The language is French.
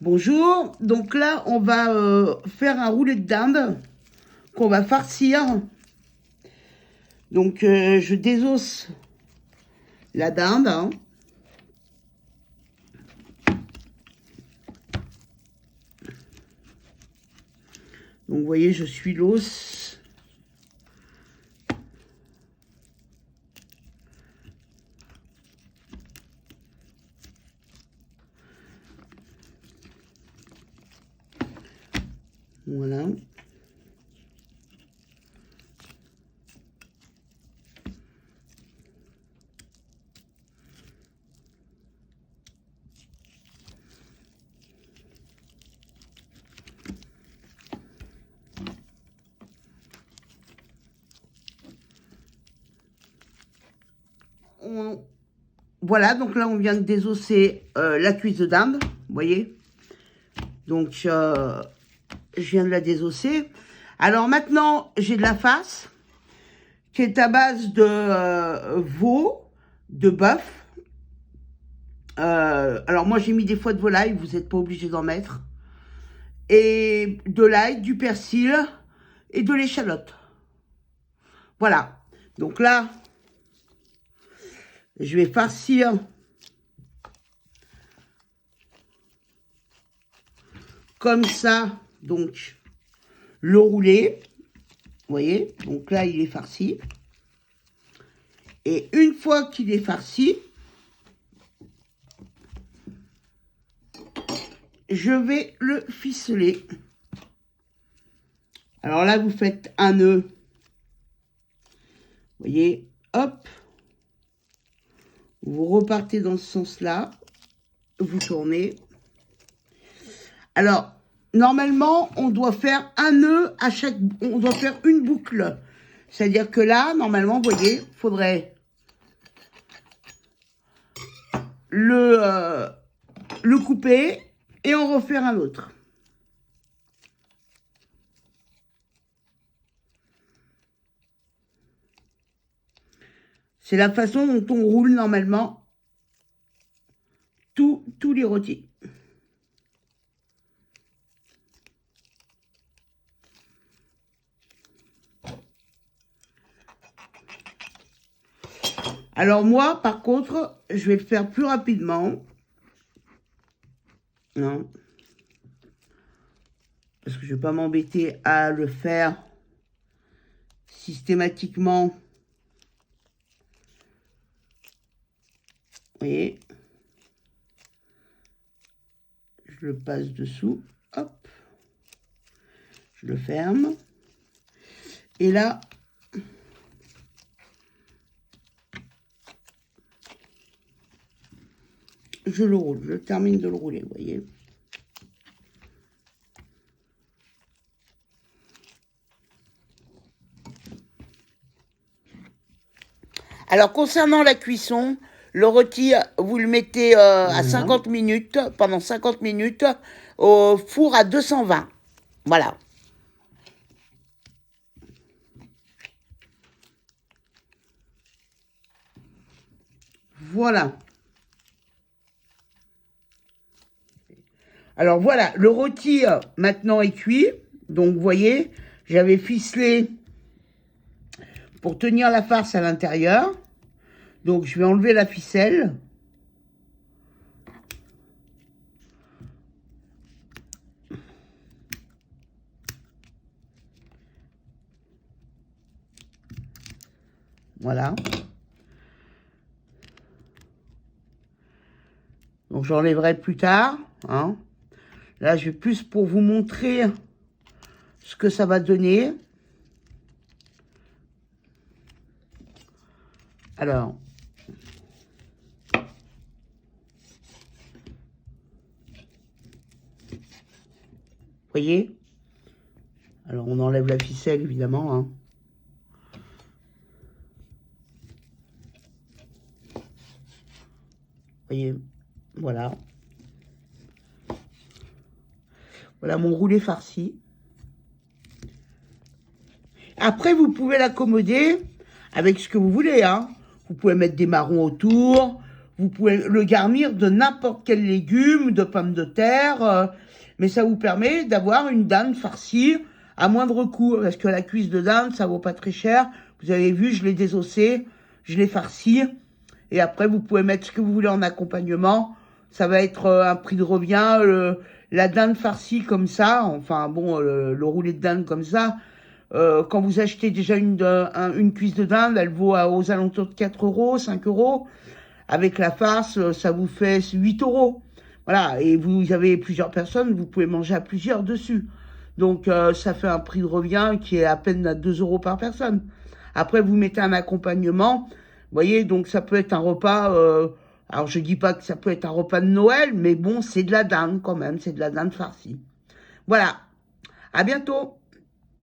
Bonjour, donc là on va faire un roulet de dinde qu'on va farcir. Donc je désosse la dinde. Hein. Donc vous voyez, je suis l'os. Voilà. Voilà, donc là on vient de désosser la cuisse de dinde, vous voyez. Donc je viens de la désosser. Alors maintenant j'ai de la farce qui est à base de veau, de bœuf. Alors moi j'ai mis des foies de volaille, vous n'êtes pas obligé d'en mettre. Et de l'ail, du persil et de l'échalote. Voilà, donc là je vais farcir comme ça, donc le roulé, vous voyez, donc là il est farci. Et une fois qu'il est farci, je vais le ficeler. Alors là vous faites un nœud, vous voyez, hop, vous repartez dans ce sens-là, vous tournez. Alors, normalement, on doit faire un nœud à chaque... On doit faire une boucle. C'est-à-dire que là, normalement, vous voyez, il faudrait le couper et en refaire un autre. C'est la façon dont on roule normalement tous les rôtis. Alors moi, par contre, je vais le faire plus rapidement. Non. Parce que je ne vais pas m'embêter à le faire systématiquement. Vous voyez, je le passe dessous, hop, je le ferme. Et là, je le roule, je termine de le rouler, vous voyez. Alors, concernant la cuisson, le rôti, vous le mettez à 50 minutes, pendant 50 minutes, au four à 220. Voilà. Voilà. Alors voilà, le rôti maintenant est cuit. Donc vous voyez, j'avais ficelé pour tenir la farce à l'intérieur. Donc je vais enlever la ficelle. Voilà. Donc j'enlèverai plus tard. Hein. Là, je vais plus pour vous montrer ce que ça va donner. Alors, vous voyez? Alors, on enlève la ficelle, évidemment. Hein. Vous voyez? Voilà. Voilà mon roulet farci. Après, vous pouvez l'accommoder avec ce que vous voulez. Hein. Vous pouvez mettre des marrons autour. Vous pouvez le garnir de n'importe quel légume, de pommes de terre, mais ça vous permet d'avoir une dinde farcie à moindre coût, parce que la cuisse de dinde, ça vaut pas très cher. Vous avez vu, je l'ai désossée, je l'ai farcie, et après vous pouvez mettre ce que vous voulez en accompagnement. Ça va être un prix de revient, la dinde farcie comme ça, enfin bon, le roulé de dinde comme ça, quand vous achetez déjà une cuisse de dinde, elle vaut aux alentours de 4 euros, 5 euros. Avec la farce, ça vous fait 8 euros. Voilà, et vous avez plusieurs personnes, vous pouvez manger à plusieurs dessus. Donc, ça fait un prix de revient qui est à peine à 2 euros par personne. Après, vous mettez un accompagnement. Vous voyez, donc ça peut être un repas... alors, je dis pas que ça peut être un repas de Noël, mais bon, c'est de la dinde quand même. C'est de la dinde farcie. Voilà. À bientôt.